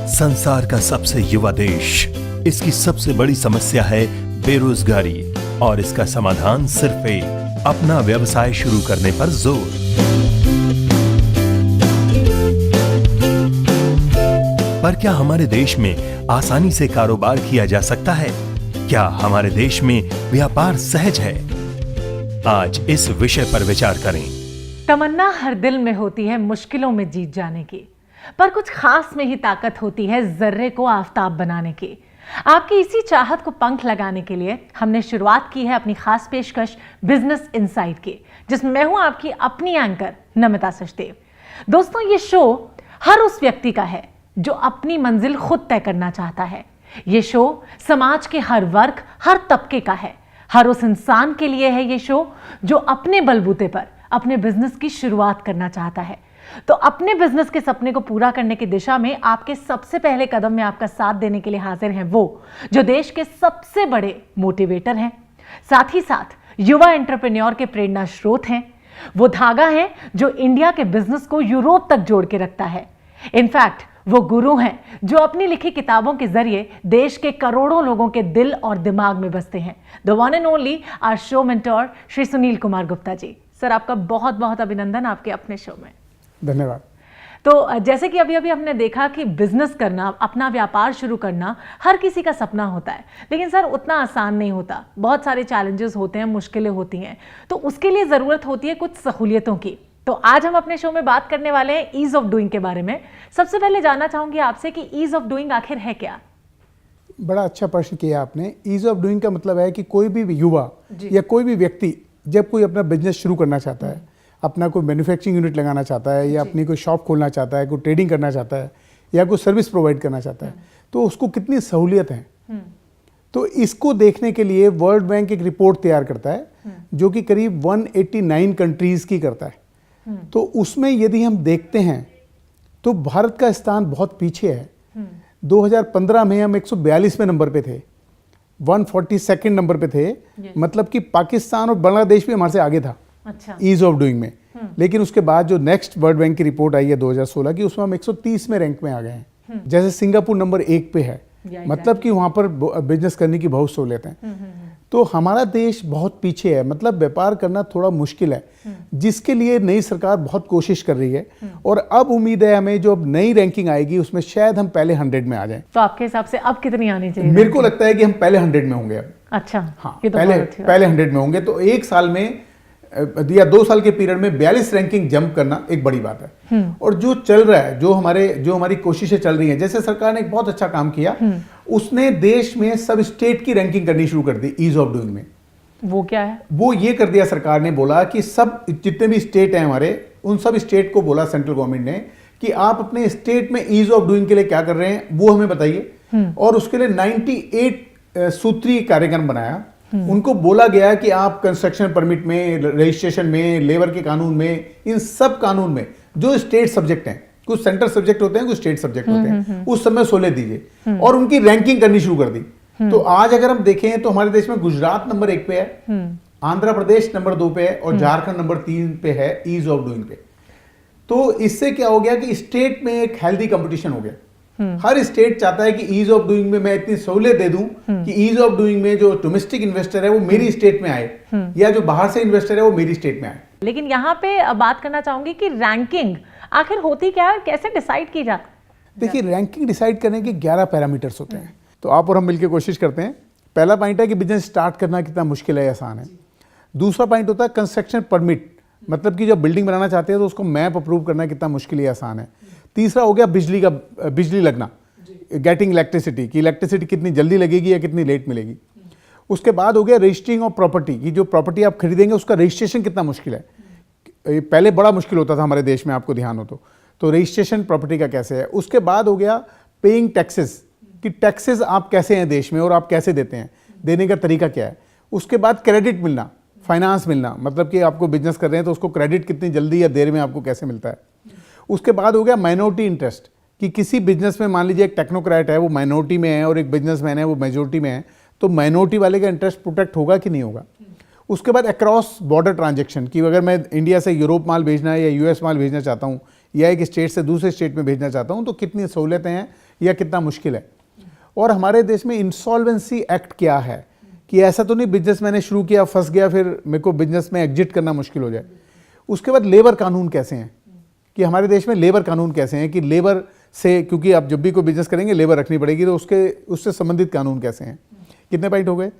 संसार का सबसे युवा देश, इसकी सबसे बड़ी समस्या है बेरोजगारी और इसका समाधान सिर्फ एक, अपना व्यवसाय शुरू करने पर जोर। पर क्या हमारे देश में आसानी से कारोबार किया जा सकता है? क्या हमारे देश में व्यापार सहज है? आज इस विषय पर विचार करें। तमन्ना हर दिल में होती है मुश्किलों में जीत जाने की, पर कुछ खास में ही ताकत होती है जर्रे को आफताब बनाने की। आपकी इसी चाहत को पंख लगाने के लिए हमने शुरुआत की है अपनी खास पेशकश बिजनेस इनसाइट की, जिसमें मैं हूं आपकी अपनी एंकर नमिता सचदेव। दोस्तों, ये शो हर उस व्यक्ति का है जो अपनी मंजिल खुद तय करना चाहता है। ये शो समाज के हर वर्ग, हर तबके का है। हर उस इंसान के लिए है ये शो जो अपने बलबूते पर अपने बिजनेस की शुरुआत करना चाहता है। तो अपने बिजनेस के सपने को पूरा करने की दिशा में आपके सबसे पहले कदम में आपका साथ देने के लिए हाजिर हैं वो जो देश के सबसे बड़े मोटिवेटर हैं, साथ ही साथ युवा एंटरप्रेन्योर के प्रेरणा स्रोत हैं। वो धागा है जो इंडिया के बिजनेस को यूरोप तक जोड़ के रखता है। इनफैक्ट वो गुरु हैं जो अपनी लिखी किताबों के जरिए देश के करोड़ों लोगों के दिल और दिमाग में बसते हैं। The one and only our show mentor Shri Sunil Kumar Gupta ji. Sir, आपका बहुत बहुत अभिनंदन आपके अपने शो में। धन्यवाद। तो जैसे कि अभी अभी हमने देखा कि बिजनेस करना, अपना व्यापार शुरू करना हर किसी का सपना होता है, लेकिन सर उतना आसान नहीं होता। बहुत सारे चैलेंजेस होते हैं, मुश्किलें होती हैं, तो उसके लिए ज़रूरत होती है कुछ सहूलियतों की। तो आज हम अपने शो में बात करने वाले हैं ईज ऑफ डूइंग के बारे में। सबसे पहले जानना चाहूंगी आपसे कि ईज ऑफ डूइंग आखिर है क्या? बड़ा अच्छा प्रश्न किया आपने। ईज ऑफ डूइंग का मतलब है कि कोई भी युवा या कोई भी व्यक्ति जब कोई अपना बिजनेस शुरू करना चाहता है, अपना कोई मैन्युफैक्चरिंग यूनिट लगाना चाहता है या अपनी कोई शॉप खोलना चाहता है, कोई ट्रेडिंग करना चाहता है या कोई सर्विस प्रोवाइड करना चाहता है, तो उसको कितनी सहूलियत है। तो इसको देखने के लिए वर्ल्ड बैंक एक रिपोर्ट तैयार करता है जो कि करीब 189 कंट्रीज की करता है। तो उसमें यदि हम देखते हैं तो भारत का स्थान बहुत पीछे है। 2015 में हम 142वें नंबर पे थे, 142nd नंबर पे थे, मतलब कि पाकिस्तान और बांग्लादेश भी हमारे से आगे था। अच्छा। ईज ऑफ डूइंग में। लेकिन उसके बाद जो नेक्स्ट वर्ल्ड बैंक की रिपोर्ट आई है 2016 की, उसमें हम 130 में रैंक में आ गए हैं। जैसे सिंगापुर नंबर 1 पे है, मतलब कि वहां पर बिजनेस करने की बहुत सहूलियत है। तो हमारा देश बहुत पीछे है, मतलब व्यापार करना थोड़ा मुश्किल है, जिसके लिए नई सरकार बहुत कोशिश कर रही है। और अब उम्मीद है हमें जो अब नई रैंकिंग आएगी उसमें शायद हम पहले 100 में आ जाएं। तो आपके हिसाब से अब कितनी आनी चाहिए? मेरे को लगता है कि हम पहले 100 में होंगे अब। अच्छा, हाँ, ये तो पहले 100 में होंगे। तो एक साल में या 2 साल के पीरियड में 42 रैंकिंग जंप करना एक बड़ी बात है। और जो चल रहा है, जो हमारी कोशिशें चल रही हैं, जैसे सरकार ने एक बहुत अच्छा काम किया, उसने देश में सब स्टेट की रैंकिंग करनी शुरू कर दी ईज ऑफ डूइंग में। वो क्या है? वो ये कर दिया सरकार ने, बोला कि सब जितने भी स्टेट हैं हमारे, उन सब स्टेट को बोला सेंट्रल गवर्नमेंट ने कि आप अपने स्टेट में ईज ऑफ डूइंग के लिए क्या कर रहे हैं वो हमें बताइए। और उसके लिए 98 सूत्री कार्यक्रम बनाया। उनको बोला गया कि आप कंस्ट्रक्शन परमिट में, रजिस्ट्रेशन में, लेबर के कानून में, इन सब कानून में जो स्टेट सब्जेक्ट हैं, कुछ सेंट्रल सब्जेक्ट होते हैं, कुछ स्टेट सब्जेक्ट होते हैं, उस समय 16 दीजिए और उनकी रैंकिंग करनी शुरू कर दी। तो आज अगर हम देखें तो हमारे देश में गुजरात नंबर 1 पे है, आंध्र प्रदेश नंबर 2 पे है और झारखंड नंबर 3 पे है ईज ऑफ डूइंग पे। तो इससे क्या हो गया कि स्टेट में एक हेल्दी कंपटीशन हो गया। हर स्टेट चाहता है कि ईज ऑफ डूइंग में मैं इतनी सहूलियत दे दूं कि ईज ऑफ डूइंग में जो डोमेस्टिक इन्वेस्टर है वो मेरी स्टेट में आए या जो बाहर से इन्वेस्टर है वो मेरी स्टेट में आए। लेकिन यहाँ पे बात करना चाहूंगी कि रैंकिंग आखिर होती क्या है, कैसे डिसाइड की जाती है? देखिए, रैंकिंग डिसाइड करने के 11 पैरामीटर्स होते हैं। तो आप और हम मिलकर कोशिश करते हैं। पहला पॉइंट है कि बिजनेस स्टार्ट करना कितना मुश्किल है या आसान है। दूसरा पॉइंट होता है कंस्ट्रक्शन परमिट, मतलब कि जब बिल्डिंग बनाना चाहते हैं तो उसको मैप अप्रूव करना कितना मुश्किल या आसान है। तीसरा हो गया बिजली लगना, गेटिंग इलेक्ट्रिसिटी, कि इलेक्ट्रिसिटी कितनी जल्दी लगेगी या कितनी लेट मिलेगी। उसके बाद हो गया रजिस्ट्रिंग ऑफ प्रॉपर्टी, की जो प्रॉपर्टी आप खरीदेंगे उसका रजिस्ट्रेशन कितना मुश्किल है। पहले बड़ा मुश्किल होता था हमारे देश में, आपको ध्यान हो तो रजिस्ट्रेशन प्रॉपर्टी का कैसे है। उसके बाद हो गया पेइंग टैक्सेस, कि टैक्सेस आप कैसे हैं देश में और आप कैसे देते हैं, देने का तरीका क्या है। उसके बाद क्रेडिट मिलना, फाइनेंस मिलना, मतलब कि आपको बिजनेस कर रहे हैं तो उसको क्रेडिट कितनी जल्दी या देर में आपको कैसे मिलता है। उसके बाद हो गया माइनॉरिटी इंटरेस्ट, कि किसी बिजनेस में मान लीजिए एक टेक्नोक्रेट है वो माइनॉरिटी में है और एक बिजनेसमैन है वो मेजोरिटी में है, तो माइनॉरिटी वाले का इंटरेस्ट प्रोटेक्ट होगा कि नहीं होगा। उसके बाद अक्रॉस बॉर्डर ट्रांजैक्शन, कि अगर मैं इंडिया से यूरोप माल भेजना है या यूएस माल भेजना चाहता हूँ या एक स्टेट से दूसरे स्टेट में भेजना चाहता हूँ तो कितनी सहूलियतें हैं या कितना मुश्किल है। और हमारे देश में इंसॉल्वेंसी एक्ट क्या है कि ऐसा तो नहीं बिजनेस मैंने शुरू किया, फंस गया, फिर मेरे को बिजनेस में एग्जिट करना मुश्किल हो जाए। उसके बाद लेबर कानून कैसे हैं कि हमारे देश में लेबर कानून कैसे हैं कि लेबर से, क्योंकि आप जब भी कोई बिजनेस करेंगे लेबर रखनी पड़ेगी, तो उससे संबंधित कानून कैसे हैं। कितने पॉइंट हो गए?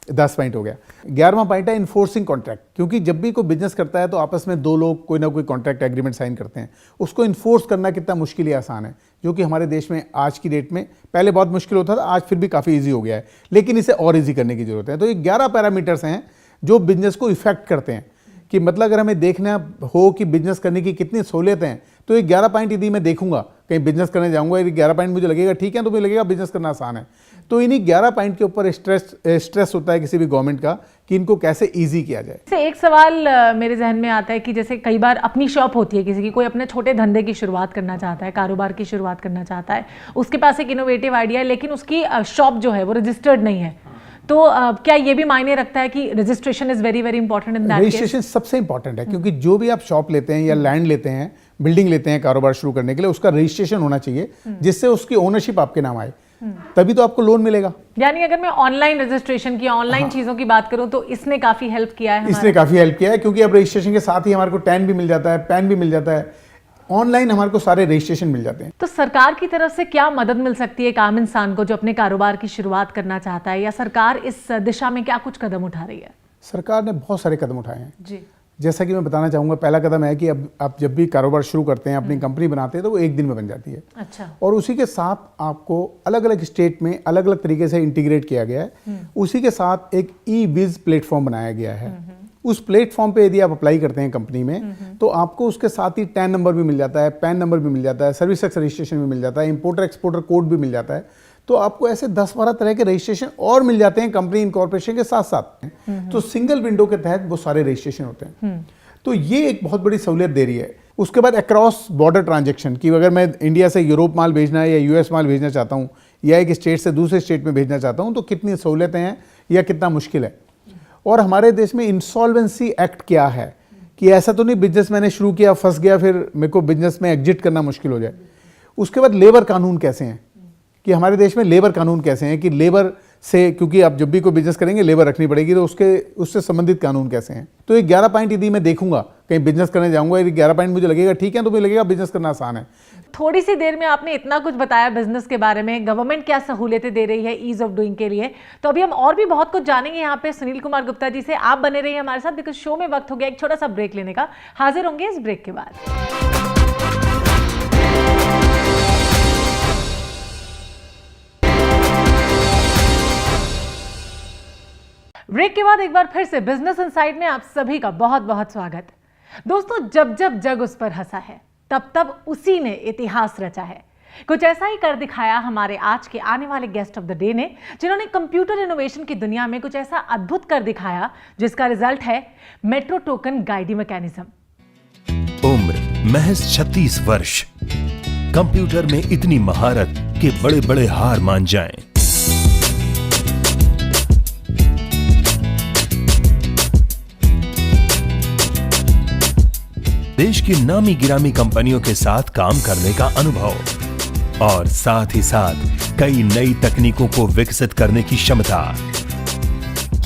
10 पॉइंट हो गया। 11वां पॉइंट है इन्फोर्सिंग कॉन्ट्रैक्ट, क्योंकि जब भी कोई बिजनेस करता है तो आपस में दो लोग कोई ना कोई कॉन्ट्रैक्ट एग्रीमेंट साइन करते हैं, उसको इन्फोर्स करना कितना मुश्किल या आसान है, जो कि हमारे देश में आज की डेट में, पहले बहुत मुश्किल होता था, आज फिर भी काफ़ी ईजी हो गया है, लेकिन इसे और ईजी करने की जरूरत है। तो ये 11 पैरामीटर्स हैं जो बिजनेस को इफेक्ट करते हैं कि मतलब अगर हमें देखना हो कि बिजनेस करने की कितनी सहूलियतें हैं, तो ये 11 पॉइंट यदि मैं देखूंगा, कहीं बिजनेस करने जाऊंगा, ये 11 पॉइंट मुझे लगेगा ठीक है, तो मुझे लगेगा बिजनेस करना आसान है। तो इन्हीं 11 पॉइंट के ऊपर स्ट्रेस होता है किसी भी गवर्नमेंट का कि इनको कैसे इजी किया जाए। से एक सवाल मेरे जहन में आता है कि जैसे कई बार अपनी शॉप होती है किसी की, कोई अपने छोटे धंधे की शुरुआत करना चाहता है, कारोबार की शुरुआत करना चाहता है, उसके पास एक इनोवेटिव आइडिया है, लेकिन उसकी शॉप जो है वो रजिस्टर्ड नहीं है, तो क्या ये भी मायने रखता है कि registration is very very important in that case? Registration सबसे इंपॉर्टेंट है, क्योंकि जो भी आप शॉप लेते हैं या लैंड लेते हैं, बिल्डिंग लेते हैं कारोबार शुरू करने के लिए, उसका रजिस्ट्रेशन होना चाहिए जिससे उसकी ओनरशिप आपके नाम आए, तभी तो आपको लोन मिलेगा। यानी अगर मैं ऑनलाइन रजिस्ट्रेशन की, ऑनलाइन चीजों की बात करूं तो इसने काफी हेल्प किया है। इसने काफी हेल्प किया है, क्योंकि अब रजिस्ट्रेशन के साथ ही हमारे को टैन भी मिल जाता है, पैन भी मिल जाता है, ऑनलाइन हमारे को सारे रजिस्ट्रेशन मिल जाते हैं। तो सरकार की तरफ से क्या मदद मिल सकती है एक आम इंसान को जो अपने कारोबार की शुरुआत करना चाहता है, या सरकार इस दिशा में क्या कुछ कदम उठा रही है? सरकार ने बहुत सारे कदम उठाए हैं जी। जैसा कि मैं बताना चाहूँगा, पहला कदम है कि अब आप जब भी कारोबार शुरू करते हैं, अपनी कंपनी बनाते हैं, तो वो एक दिन में बन जाती है। अच्छा। और उसी के साथ आपको अलग अलग स्टेट में अलग अलग तरीके से इंटीग्रेट किया गया है। उसी के साथ एक ई-विज प्लेटफॉर्म बनाया गया है। उस प्लेटफॉर्म पे यदि आप अप्लाई करते हैं कंपनी में, तो आपको उसके साथ ही टैन नंबर भी मिल जाता है, पैन नंबर भी मिल जाता है, सर्विस टैक्स रजिस्ट्रेशन भी मिल जाता है, इंपोर्टर एक्सपोर्टर कोड भी मिल जाता है। तो आपको ऐसे 10-12 तरह के रजिस्ट्रेशन और मिल जाते हैं कंपनी इनकॉर्पोरेशन के साथ साथ। तो सिंगल विंडो के तहत वो सारे रजिस्ट्रेशन होते हैं। तो ये एक बहुत बड़ी सहूलियत दे रही है। उसके बाद अक्रॉस बॉर्डर ट्रांजैक्शन की, अगर मैं इंडिया से यूरोप माल भेजना है या यूएस माल भेजना चाहता हूँ, या एक स्टेट से दूसरे स्टेट में भेजना चाहता हूँ, तो कितनी सहूलियतें हैं या कितना मुश्किल है। और हमारे देश में इंसॉल्वेंसी एक्ट क्या है कि ऐसा तो नहीं बिजनेस मैंने शुरू किया, फंस गया, फिर मेरे को बिजनेस में एग्जिट करना मुश्किल हो जाए। उसके बाद लेबर कानून कैसे हैं कि हमारे देश में लेबर कानून कैसे हैं कि लेबर से, क्योंकि आप जब भी कोई बिजनेस करेंगे लेबर रखनी पड़ेगी, तो उससे संबंधित कानून कैसे हैं। तो ये 11 पॉइंट यदि मैं देखूंगा, कहीं बिजनेस करने जाऊंगा, ये 11 पॉइंट मुझे लगेगा ठीक है, तो मुझे लगेगा बिजनेस करना आसान है। थोड़ी सी देर में आपने इतना कुछ बताया बिजनेस के बारे में, गवर्नमेंट क्या सहूलियतें दे रही है ईज ऑफ डूइंग के लिए, तो अभी हम और भी बहुत कुछ जानेंगे यहाँ पे सुनील कुमार गुप्ता जी से। आप बने रहिए हमारे साथ, बिकॉज शो में वक्त हो गया एक छोटा सा ब्रेक लेने का। हाजिर होंगे इस ब्रेक के बाद। ब्रेक के बाद एक बार फिर से बिजनेस इनसाइड में आप सभी का बहुत बहुत स्वागत। दोस्तों, जब जब जग उस पर हंसा है, तब तब उसी ने इतिहास रचा है। कुछ ऐसा ही कर दिखाया हमारे आज के आने वाले गेस्ट ऑफ द डे ने, जिन्होंने कंप्यूटर इनोवेशन की दुनिया में कुछ ऐसा अद्भुत कर दिखाया जिसका रिजल्ट है मेट्रो टोकन गाइडी मैकेनिज्म। उम्र महज 36 वर्ष, कंप्यूटर में इतनी महारत कि बड़े बड़े हार मान जाएं। देश की नामी गिरामी कंपनियों के साथ काम करने का अनुभव, और साथ ही साथ कई नई तकनीकों को विकसित करने की क्षमता।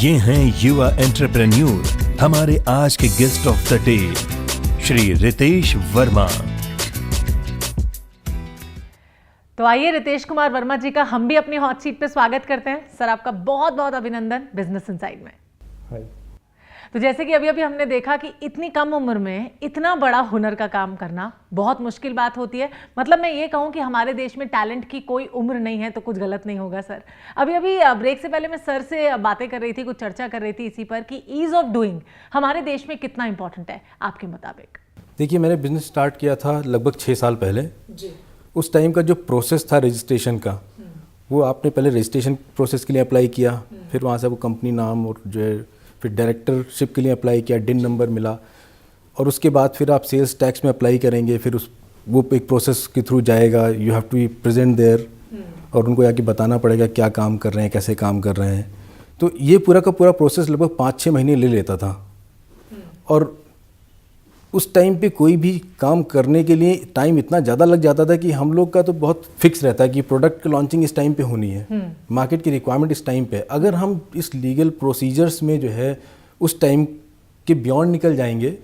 ये हैं युवा एंटरप्रेन्योर, हमारे आज के guest of the day Shri Ritesh Varma. तो आइए रितेश कुमार वर्मा जी का हम भी अपनी हॉट सीट पे स्वागत करते हैं। सर, आपका बहुत बहुत अभिनंदन बिजनेस इनसाइड में। हाय। तो जैसे कि अभी अभी हमने देखा कि इतनी कम उम्र में इतना बड़ा हुनर का काम करना बहुत मुश्किल बात होती है। मतलब मैं ये कहूँ कि हमारे देश में टैलेंट की कोई उम्र नहीं है, तो कुछ गलत नहीं होगा। सर, अभी अभी ब्रेक से पहले मैं सर से बातें कर रही थी, कुछ चर्चा कर रही थी इसी पर कि ईज ऑफ डूइंग हमारे देश में कितना इंपॉर्टेंट है आपके मुताबिक। देखिए, मैंने बिजनेस स्टार्ट किया था लगभग 6 साल पहले जी। उस टाइम का जो प्रोसेस था रजिस्ट्रेशन का, वो आपने पहले रजिस्ट्रेशन प्रोसेस के लिए अप्लाई किया, फिर वहाँ से वो कंपनी नाम और जो है फिर डायरेक्टरशिप के लिए अप्लाई किया, डिन नंबर मिला, और उसके बाद फिर आप सेल्स टैक्स में अप्लाई करेंगे, फिर वो एक प्रोसेस के थ्रू जाएगा। You have to be present there, और उनको जाके बताना पड़ेगा क्या काम कर रहे हैं, कैसे काम कर रहे हैं। तो ये पूरा का पूरा प्रोसेस लगभग 5-6 महीने ले लेता था। और उस टाइम पे कोई भी काम करने के लिए टाइम इतना ज़्यादा लग जाता था कि हम लोग का तो बहुत फिक्स रहता है कि प्रोडक्ट की लॉन्चिंग इस टाइम पे होनी है, मार्केट की रिक्वायरमेंट इस टाइम पे। अगर हम इस लीगल प्रोसीजर्स में जो है उस टाइम के बियॉन्ड निकल जाएंगे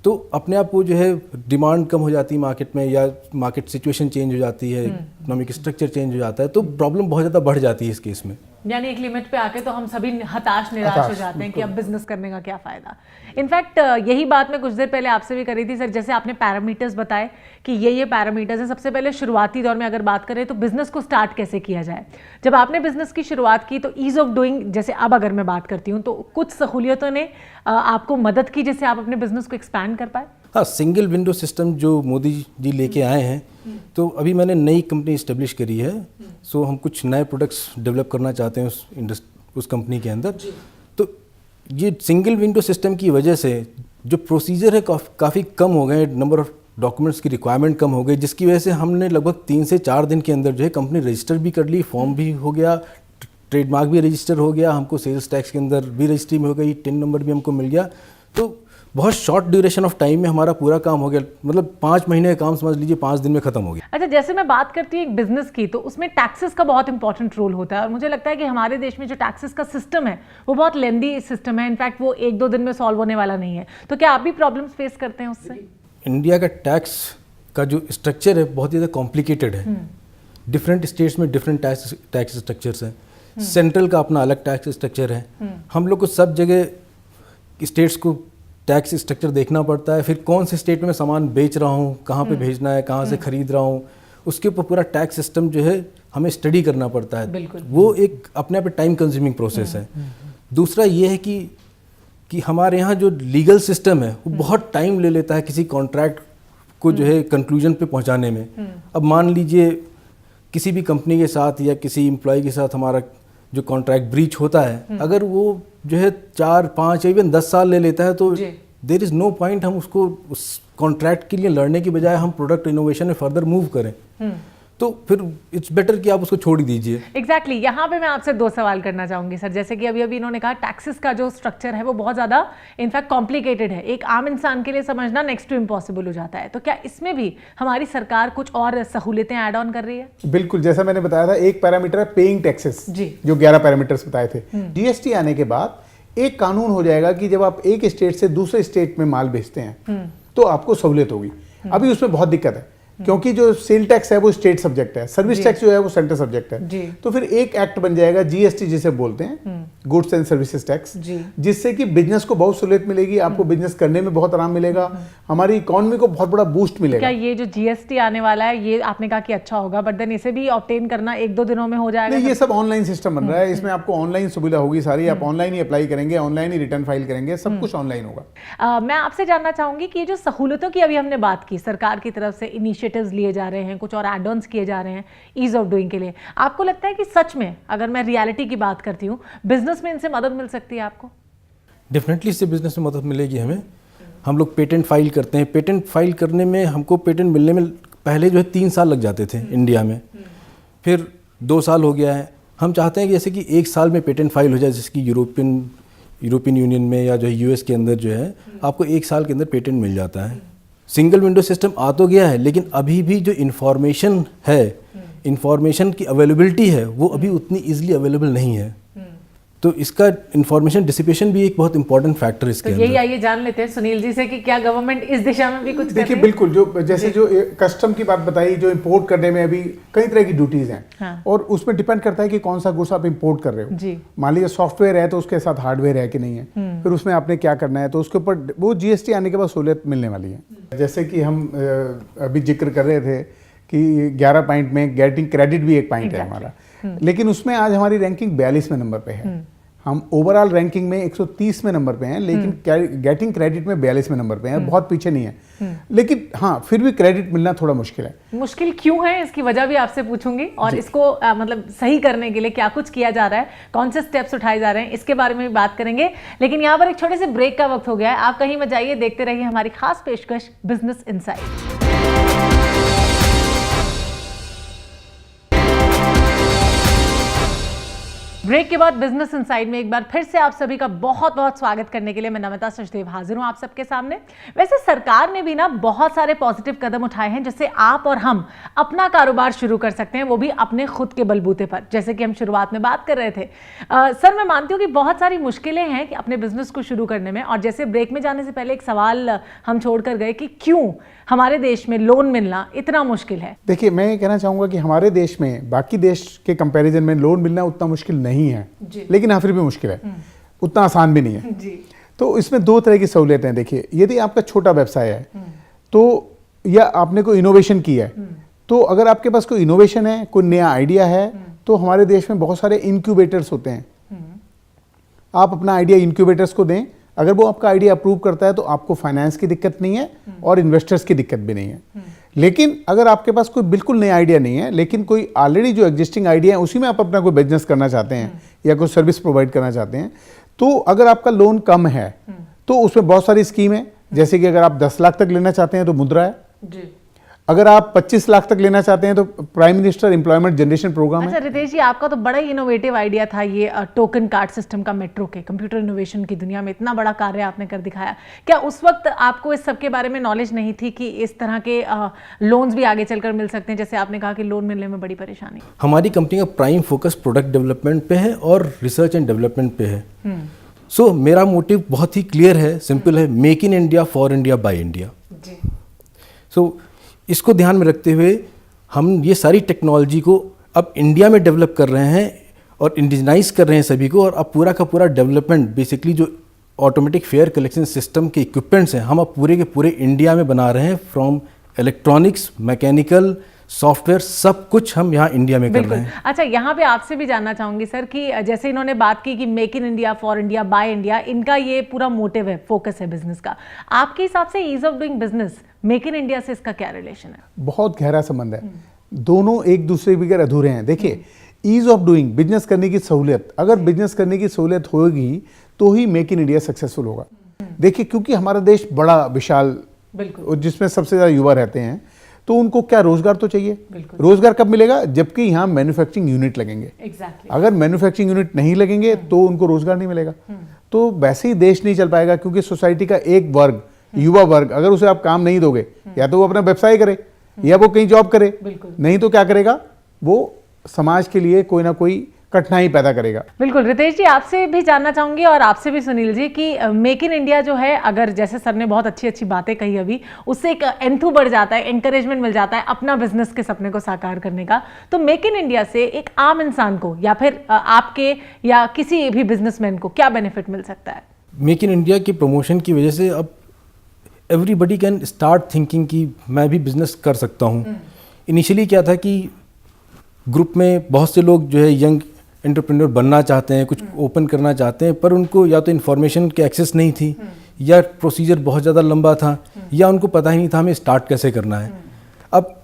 तो अपने आप वो जो है डिमांड कम हो जाती है मार्केट में, या मार्केट सिचुएशन चेंज हो जाती है, इकोनॉमिक स्ट्रक्चर चेंज हो जाता है, तो प्रॉब्लम बहुत ज़्यादा बढ़ जाती है इस केस में। यानी एक लिमिट पे आके तो हम सभी हताश निराश हो जाते हैं कि अब बिजनेस करने का क्या फायदा। इनफैक्ट यही बात मैं कुछ देर पहले आपसे भी करी थी सर, जैसे आपने पैरामीटर्स बताए कि ये पैरामीटर्स हैं। सबसे पहले शुरुआती दौर में अगर बात करें तो बिजनेस को स्टार्ट कैसे किया जाए। जब आपने बिजनेस की शुरुआत की तो ईज ऑफ डूइंग, जैसे अब अगर मैं बात करती हूँ तो कुछ सहूलियतों ने आपको मदद की जिससे आप अपने बिजनेस को एक्सपैंड कर पाए। हाँ, सिंगल विंडो सिस्टम जो मोदी जी लेके आए हैं, तो अभी मैंने नई कंपनी इस्टेब्लिश करी है, सो हम कुछ नए प्रोडक्ट्स डेवलप करना चाहते हैं उस कंपनी के अंदर। तो ये सिंगल विंडो सिस्टम की वजह से जो प्रोसीजर है काफ़ी कम हो गए, नंबर ऑफ डॉक्यूमेंट्स की रिक्वायरमेंट कम हो गई, जिसकी वजह से हमने लगभग 3 से 4 दिन के अंदर जो है कंपनी रजिस्टर भी कर ली, फॉर्म भी हो गया, ट्रेडमार्क भी रजिस्टर हो गया, हमको सेल्स टैक्स के अंदर भी रजिस्ट्री में हो गई, टिन नंबर भी हमको मिल गया। तो बहुत शॉर्ट ड्यूरेशन ऑफ टाइम में हमारा पूरा काम हो गया, मतलब 5 महीने का काम समझ लीजिए 5 दिन में खत्म हो गया। अच्छा, जैसे मैं बात करती हूँ एक बिजनेस की, तो उसमें टैक्सेस का बहुत इंपॉर्टेंट रोल होता है, और मुझे लगता है कि हमारे देश में जो टैक्सेस का सिस्टम है वो बहुत लेंदी सिस्टम है। इनफैक्ट वो 1-2 दिन में सॉल्व होने वाला नहीं है। तो क्या आप भी प्रॉब्लम्स फेस करते हैं उससे? इंडिया का टैक्स का जो स्ट्रक्चर है बहुत ज़्यादा कॉम्प्लिकेटेड है। डिफरेंट स्टेट्स में डिफरेंट टैक्स स्ट्रक्चर्स हैं। सेंट्रल का अपना अलग टैक्स स्ट्रक्चर है। हम लोग को सब जगह स्टेट्स को टैक्स स्ट्रक्चर देखना पड़ता है, फिर कौन से स्टेट में मैं सामान बेच रहा हूँ, कहाँ पे भेजना है, कहाँ से खरीद रहा हूँ, उसके ऊपर पूरा टैक्स सिस्टम जो है हमें स्टडी करना पड़ता है। वो एक अपने आप टाइम कंज्यूमिंग प्रोसेस है। दूसरा ये है कि हमारे यहाँ जो लीगल सिस्टम है वो बहुत टाइम ले लेता है किसी कॉन्ट्रैक्ट को जो है कंक्लूजन पे पहुँचाने में। अब मान लीजिए किसी भी कंपनी के साथ या किसी एम्प्लॉय के साथ हमारा जो कॉन्ट्रैक्ट ब्रीच होता है, अगर वो जो है 4, 5 या इवन 10 साल ले लेता है, तो देयर इज़ नो पॉइंट हम उसको उस कॉन्ट्रैक्ट के लिए लड़ने की बजाय हम प्रोडक्ट इनोवेशन में फर्दर मूव करें। तो फिर इट्स बेटर कि आप उसको छोड़ ही दीजिए। एग्जैक्टली। यहाँ पे मैं आपसे 2 सवाल करना चाहूंगी सर। जैसे कि अभी इन्होंने कहा टैक्सेस का जो स्ट्रक्चर है वो बहुत ज़्यादा इनफैक्ट कॉम्प्लिकेटेड है, एक आम इंसान के लिए समझना नेक्स्ट टू इम्पॉसिबल हो जाता है। तो क्या इसमें भी हमारी सरकार कुछ और सहूलियतें ऐड ऑन कर रही है? बिल्कुल, जैसा मैंने बताया था, एक पैरामीटर है पेइंग टैक्सेस, जो 11 पैरामीटर्स बताए थे। जीएसटी आने के बाद एक कानून हो जाएगा कि जब आप एक स्टेट से दूसरे स्टेट में माल भेजते हैं तो आपको सहूलियत होगी। अभी उसमें बहुत दिक्कत है क्योंकि जो सेल टैक्स है वो स्टेट सब्जेक्ट है, सर्विस टैक्स जो है वो सेंट्रल सब्जेक्ट है। तो फिर एक एक्ट बन जाएगा जीएसटी जिसे बोलते हैं, गुड्स एंड सर्विसेज टैक्स, जिससे कि बिजनेस को बहुत सहूलियत मिलेगी, आपको बिजनेस करने में बहुत आराम मिलेगा, हमारी इकोनॉमी को बहुत बड़ा बूस्ट मिलेगा। क्या ये जो जीएसटी आने वाला है ये आपने कहा कि अच्छा होगा, बट देन इसे भी ऑब्टेन करना 1-2 दिनों में हो जाएगा? नहीं, ये सब ऑनलाइन सिस्टम बन रहा है, इसमें आपको ऑनलाइन सुविधा होगी सारी, आप ऑनलाइन ही अप्लाई करेंगे, ऑनलाइन ही रिटर्न फाइल करेंगे, सब कुछ ऑनलाइन होगा। मैं आपसे जानना चाहूंगी कि ये जो सहूलियतों की अभी हमने बात की, सरकार की तरफ से इनिशिएटिव्स लिए जा रहे हैं, कुछ और एड ऑन्स किए जा रहे हैं ईज ऑफ डूइंग के लिए, आपको लगता है कि सच में अगर मैं रियलिटी की बात करती हूँ, बिजनेस में इनसे मदद मिल सकती है आपको? डेफिनेटली इससे बिजनेस में मदद मिलेगी हमें। हम लोग पेटेंट फाइल करते हैं, पेटेंट फाइल करने में हमको पेटेंट मिलने में पहले जो है 3 साल लग जाते थे इंडिया में, फिर 2 साल हो गया है। हम चाहते हैं कि जैसे कि 1 साल में पेटेंट फाइल हो जाए, जैसे कि यूरोपियन यूनियन में या जो है यूएस के अंदर जो है आपको 1 साल के अंदर पेटेंट मिल जाता है। सिंगल विंडो सिस्टम आ तो गया है, लेकिन अभी भी जो इन्फॉर्मेशन है, इन्फॉर्मेशन की अवेलेबिलिटी है, वो अभी उतनी ईजिली अवेलेबल नहीं है। तो इसका इन्फॉर्मेशन डिसिपेशन भी एक बहुत इंपॉर्टेंट फैक्टर इसके अंदर। यही आइए जान लेते हैं सुनील जी से कि क्या गवर्नमेंट इस दिशा में भी कुछ कर रही है? देखिए, बिल्कुल, जो जैसे जो कस्टम की बात बताई, जो इंपोर्ट करने में अभी कई तरह की ड्यूटीज हैं। हाँ। और उसमें डिपेंड करता है कि कौन सा गुड्स आप इंपोर्ट कर रहे हो। मान लीजिए सॉफ्टवेयर है तो उसके साथ हार्डवेयर है कि नहीं है, फिर उसमें आपने क्या करना है, तो उसके ऊपर वो जीएसटी आने के बाद सहूलियत मिलने वाली है। जैसे कि हम अभी जिक्र कर रहे थे कि 11 पॉइंट में गेटिंग क्रेडिट भी एक पॉइंट है हमारा, लेकिन उसमें आज हमारी रैंकिंग 42वें नंबर पे है। हम ओवरऑल रैंकिंग में 130वें नंबर पे हैं, लेकिन गेटिंग क्रेडिट में 42वें नंबर पे हैं, बहुत पीछे नहीं है। लेकिन हाँ, फिर भी क्रेडिट मिलना थोड़ा मुश्किल है। मुश्किल क्यों है, इसकी वजह भी आपसे पूछूंगी, और इसको मतलब सही करने के लिए क्या कुछ किया जा रहा है, कौन से स्टेप्स उठाए जा रहे हैं, इसके बारे में भी बात करेंगे। लेकिन यहाँ पर एक छोटे से ब्रेक का वक्त हो गया है, आप कहीं मत जाइए, देखते रहिए हमारी खास पेशकश बिजनेस इनसाइट। ब्रेक के बाद बिजनेस इनसाइड में एक बार फिर से आप सभी का बहुत बहुत स्वागत करने के लिए मैं नमिता सचदेव हाजिर हूं आप सबके सामने। वैसे सरकार ने भी ना बहुत सारे पॉजिटिव कदम उठाए हैं जिससे आप और हम अपना कारोबार शुरू कर सकते हैं, वो भी अपने खुद के बलबूते पर, जैसे कि हम शुरुआत में बात कर रहे थे। सर, मैं मानती हूँ कि बहुत सारी मुश्किलें हैं कि अपने बिजनेस को शुरू करने में, और जैसे ब्रेक में जाने से पहले एक सवाल हम छोड़ कर गए कि क्यों हमारे देश में लोन मिलना इतना मुश्किल है। देखिए, मैं ये कहना चाहूँगा कि हमारे देश में बाकी देश के कंपैरिजन में लोन मिलना उतना मुश्किल नहीं है, लेकिन हाँ फिर भी मुश्किल है, उतना आसान भी नहीं है जी। तो इसमें दो तरह की सहूलियतें हैं। देखिए, यदि आपका छोटा व्यवसाय है तो या आपने कोई इनोवेशन किया है, तो अगर आपके पास कोई इनोवेशन है, कोई नया आइडिया है, तो हमारे देश में बहुत सारे इंक्यूबेटर्स होते हैं। आप अपना आइडिया इंक्यूबेटर्स को दें, अगर वो आपका आइडिया अप्रूव करता है तो आपको फाइनेंस की दिक्कत नहीं है और इन्वेस्टर्स की दिक्कत भी नहीं है। लेकिन अगर आपके पास कोई बिल्कुल नया आइडिया नहीं है, लेकिन कोई ऑलरेडी जो एग्जिस्टिंग आइडिया है उसी में आप अपना कोई बिजनेस करना चाहते हैं या कोई सर्विस प्रोवाइड करना चाहते हैं, तो अगर आपका लोन कम है तो उसमें बहुत सारी स्कीम है। जैसे कि अगर आप 10 लाख तक लेना चाहते हैं तो मुद्रा है जी। अगर आप 25 लाख तक लेना चाहते हैं तो prime minister employment generation programme है। अच्छा रितेश जी, आपका तो बड़ा ही इनोवेटिव आइडिया था ये टोकन कार्ड सिस्टम का, मेट्रो के कंप्यूटर इनोवेशन की दुनिया में इतना बड़ा कार्य आपने कर दिखाया। क्या उस वक्त आपको इस सब के बारे में नॉलेज नहीं थी कि इस तरह के लोन्स भी आगे चलकर मिल सकते हैं? जैसे आपने कहा कि लोन मिलने में बड़ी परेशानी। हमारी कंपनी का प्राइम फोकस प्रोडक्ट डेवलपमेंट पे है और रिसर्च एंड डेवलपमेंट पे है। सो मेरा मोटिव बहुत ही क्लियर है, सिंपल है, make in India for India by India. So इसको ध्यान में रखते हुए हम ये सारी टेक्नोलॉजी को अब इंडिया में डेवलप कर रहे हैं और इंडिजनाइज कर रहे हैं सभी को, और अब पूरा का पूरा डेवलपमेंट बेसिकली जो ऑटोमेटिक फेयर कलेक्शन सिस्टम के इक्विपमेंट्स हैं हम अब पूरे के पूरे इंडिया में बना रहे हैं। फ्रॉम इलेक्ट्रॉनिक्स, मैकेनिकल, सॉफ्टवेयर, सब कुछ हम यहाँ इंडिया में कर रहे हैं। अच्छा, यहाँ पे आपसे भी जानना चाहूंगी सर कि जैसे इन्होंने बात की कि make in India for India by India, इनका ये पूरा मोटिव है, फोकस है बिजनेस का। आपके हिसाब से ease of doing business make in India से इसका क्या रिलेशन है? बहुत गहरा संबंध है, दोनों एक दूसरे के बगैर अधूरे हैं। देखिए, ईज ऑफ डूइंग, बिजनेस करने की सहूलियत, अगर बिजनेस करने की सहूलियत होगी तो ही मेक इन इंडिया सक्सेसफुल होगा। देखिए, क्योंकि हमारा देश बड़ा विशाल, जिसमें सबसे ज्यादा युवा रहते हैं, तो उनको क्या रोजगार तो चाहिए। रोजगार कब मिलेगा? जबकि यहाँ मैन्युफैक्चरिंग यूनिट लगेंगे। अगर मैन्युफैक्चरिंग यूनिट नहीं लगेंगे तो उनको रोजगार नहीं मिलेगा, तो वैसे ही देश नहीं चल पाएगा। क्योंकि सोसाइटी का एक वर्ग, युवा वर्ग, अगर उसे आप काम नहीं दोगे, या तो वो अपना व्यवसाय करे या वो कहीं जॉब करे, नहीं तो क्या करेगा, वो समाज के लिए कोई ना कोई कठिनाई पैदा करेगा। बिल्कुल। रितेश जी, आपसे भी जानना चाहूंगी और आपसे भी सुनील जी कि मेक इन इंडिया जो है, अगर जैसे सर ने बहुत अच्छी अच्छी बातें कही अभी, उससे एक एंथू बढ़ जाता है, एनकरेजमेंट मिल जाता है अपना बिजनेस के सपने को साकार करने का, तो मेक इन इंडिया से एक आम इंसान को या फिर आपके या किसी भी बिजनेसमैन को क्या बेनिफिट मिल सकता है? मेक इन इंडिया की प्रमोशन की वजह से अब एवरीबडी कैन स्टार्ट थिंकिंग कि मैं भी बिजनेस कर सकता हूँ। इनिशियली क्या था कि ग्रुप में बहुत से लोग जो है यंग एंटरप्रेन्योर बनना चाहते हैं, कुछ ओपन करना चाहते हैं, पर उनको या तो इन्फॉर्मेशन की एक्सेस नहीं थी, या प्रोसीजर बहुत ज़्यादा लंबा था, या उनको पता ही नहीं था हमें स्टार्ट कैसे करना है। अब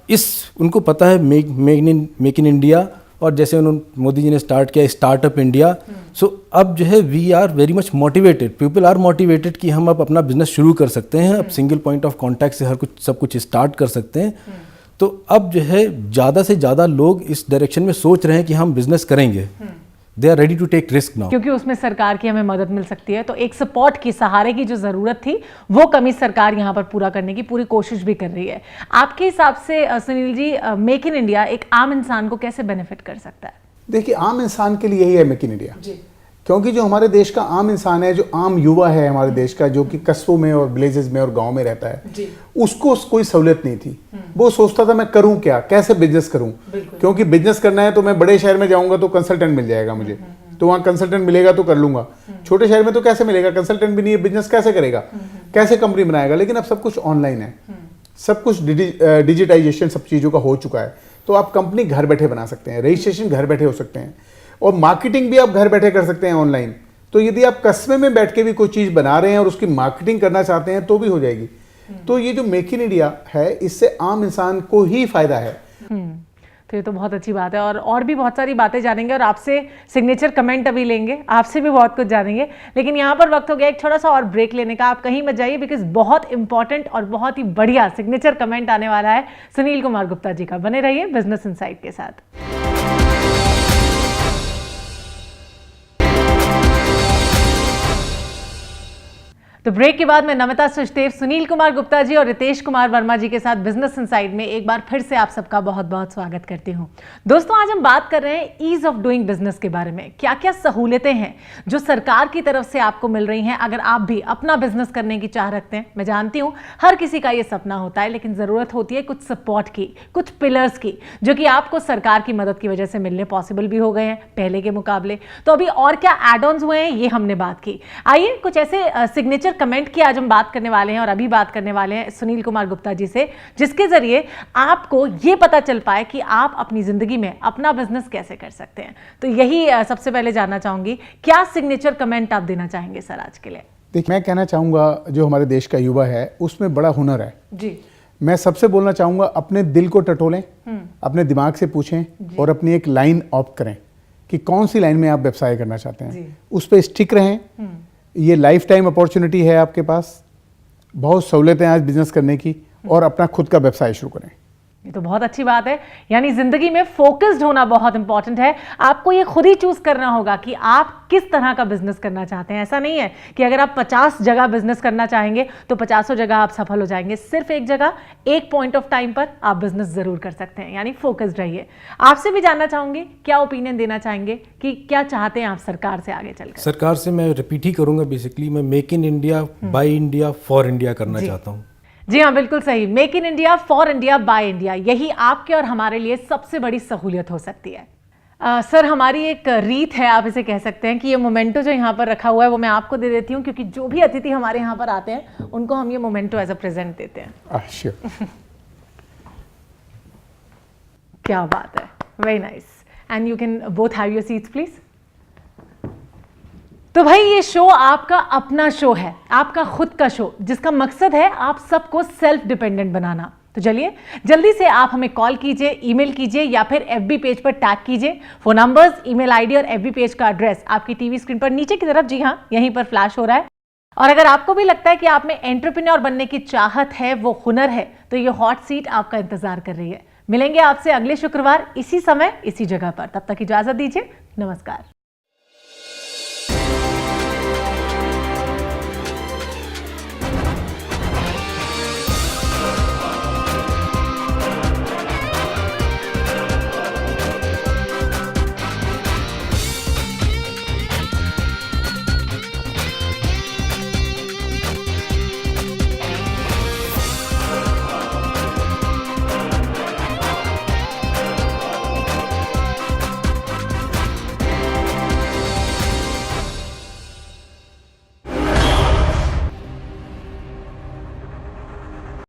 उनको पता है मेक इन इंडिया, और जैसे उन्होंने मोदी जी ने स्टार्ट किया स्टार्टअप इंडिया, सो अब जो है we are very much motivated, people are motivated कि हम अब अपना बिजनेस शुरू कर सकते हैं। अब सिंगल पॉइंट ऑफ कॉन्टैक्ट से सब कुछ स्टार्ट कर सकते हैं। तो अब जो है ज़्यादा से ज़्यादा लोग इस डायरेक्शन में सोच रहे हैं कि हम बिजनेस करेंगे। They are ready to take risk now, क्योंकि उसमें सरकार की हमें मदद मिल सकती है। तो एक सपोर्ट की, सहारे की जो जरूरत थी, वो कमी सरकार यहाँ पर पूरा करने की पूरी कोशिश भी कर रही है। आपके हिसाब से Sunil ji, make in India एक आम इंसान को कैसे बेनिफिट कर सकता है? देखिए, आम इंसान के लिए यही है मेक इन इंडिया, क्योंकि जो हमारे देश का आम इंसान है, जो आम युवा है हमारे देश का, जो कि कस्बों में और विलेजेस में और गांव में रहता है, उसको कोई सहूलियत नहीं थी। वो सोचता था मैं करूं क्या, कैसे बिजनेस करूं, क्योंकि बिजनेस करना है तो मैं बड़े शहर में जाऊंगा तो कंसल्टेंट मिल जाएगा मुझे, तो वहाँ कंसल्टेंट मिलेगा तो कर लूंगा। छोटे शहर में तो कैसे मिलेगा, कंसल्टेंट भी नहीं है, बिजनेस कैसे करेगा, कैसे कंपनी बनाएगा। लेकिन अब सब कुछ ऑनलाइन है, सब कुछ डिजिटाइजेशन सब चीज़ों का हो चुका है, तो आप कंपनी घर बैठे बना सकते हैं, रजिस्ट्रेशन घर बैठे हो सकते हैं, और मार्केटिंग भी आप घर बैठे कर सकते हैं ऑनलाइन। तो यदि आप कस्बे में बैठ के भी कोई चीज़ बना रहे हैं और उसकी मार्केटिंग करना चाहते हैं तो भी हो जाएगी। तो ये जो मेक इन इंडिया है, इससे आम इंसान को ही फायदा है। तो ये तो बहुत अच्छी बात है, और भी बहुत सारी बातें जानेंगे, और आपसे सिग्नेचर कमेंट अभी लेंगे, आपसे भी बहुत कुछ जानेंगे। लेकिन यहाँ पर वक्त हो गया एक छोटा सा और ब्रेक लेने का। आप कहीं मत जाइए, बिकॉज बहुत इंपॉर्टेंट और बहुत ही बढ़िया सिग्नेचर कमेंट आने वाला है सुनील कुमार गुप्ता जी का। बने रहिए बिजनेस इनसाइट के साथ। तो ब्रेक के बाद मैं नमिता सुचदेव, सुनील कुमार गुप्ता जी और रितेश कुमार वर्मा जी के साथ बिजनेस इनसाइड में एक बार फिर से आप सबका बहुत बहुत स्वागत करती हूं। दोस्तों, आज हम बात कर रहे हैं ईज ऑफ डूइंग बिजनेस के बारे में। क्या क्या सहूलियतें हैं जो सरकार की तरफ से आपको मिल रही हैं अगर आप भी अपना बिजनेस करने की चाह रखते हैं। मैं जानती हूं हर किसी का ये सपना होता है, लेकिन जरूरत होती है कुछ सपोर्ट की, कुछ पिलर्स की, जो कि आपको सरकार की मदद की वजह से मिलने पॉसिबल भी हो गए हैं पहले के मुकाबले। तो अभी और क्या एड ऑन्स हुए हैं, ये हमने बात की। आइए कुछ ऐसे सिग्नेचर कमेंट की आज हम बात करने वाले हैं और अभी बात करने वाले हैं सुनील कुमार गुप्ता जी से, जिसके जरिए आपको यह पता चल पाए कि आप अपनी जिंदगी में अपना बिजनेस कैसे कर सकते हैं। तो यही सबसे पहले जानना चाहूंगी, क्या सिग्नेचर कमेंट आप देना चाहेंगे सर आज के लिए? देखिए, मैं कहना चाहूँगा जो हमारे देश का युवा है उसमें बड़ा हुनर है जी। मैं सबसे बोलना चाहूँगा, अपने दिल को टटोलें, अपने दिमाग से पूछें और अपनी एक लाइन ऑप्ट करें कि कौन सी लाइन में आप व्यवसाय करना चाहते हैं, उस पर स्टिक रहें। ये लाइफ टाइम अपॉर्चुनिटी है आपके पास, बहुत सहूलियतें आज बिजनेस करने की, और अपना खुद का व्यवसाय शुरू करें। ये तो बहुत अच्छी बात है। यानी जिंदगी में फोकस्ड होना बहुत इंपॉर्टेंट है। आपको ये खुद ही चूज करना होगा कि आप किस तरह का बिजनेस करना चाहते हैं। ऐसा नहीं है कि अगर आप 50 जगह बिजनेस करना चाहेंगे तो 50 जगह आप सफल हो जाएंगे। सिर्फ एक जगह, एक पॉइंट ऑफ टाइम पर आप बिजनेस जरूर कर सकते हैं। यानी फोकस्ड रहिए। आपसे भी जानना चाहूंगी, क्या ओपिनियन देना चाहेंगे कि क्या चाहते हैं आप सरकार से आगे चलकर? सरकार से मैं रिपीट ही करूंगा, बेसिकली मैं make in India, by India, for India करना चाहता हूँ। जी हाँ, बिल्कुल सही। Make in India, for India, by India, यही आपके और हमारे लिए सबसे बड़ी सहूलियत हो सकती है। सर, हमारी एक रीत है, आप इसे कह सकते हैं कि ये मोमेंटो जो यहाँ पर रखा हुआ है वो मैं आपको दे देती हूँ, क्योंकि जो भी अतिथि हमारे यहाँ पर आते हैं उनको हम ये मोमेंटो एज अ प्रेजेंट देते हैं। श्योर। क्या बात है, very nice. And you can both have your seats please. तो भाई, ये शो आपका अपना शो है, आपका खुद का शो, जिसका मकसद है आप सबको सेल्फ डिपेंडेंट बनाना। तो चलिए जल्दी से आप हमें कॉल कीजिए, ईमेल कीजिए या फिर एफबी पेज पर टैग कीजिए। फोन नंबर्स, ईमेल आईडी और एफबी पेज का एड्रेस आपकी टीवी स्क्रीन पर नीचे की तरफ, जी हाँ, यहीं पर फ्लैश हो रहा है। और अगर आपको भी लगता है कि आप में एंटरप्रेन्योर बनने की चाहत है, वो हुनर है, तो ये हॉट सीट आपका इंतजार कर रही है। मिलेंगे आपसे अगले शुक्रवार इसी समय इसी जगह पर। तब तक इजाजत दीजिए। नमस्कार।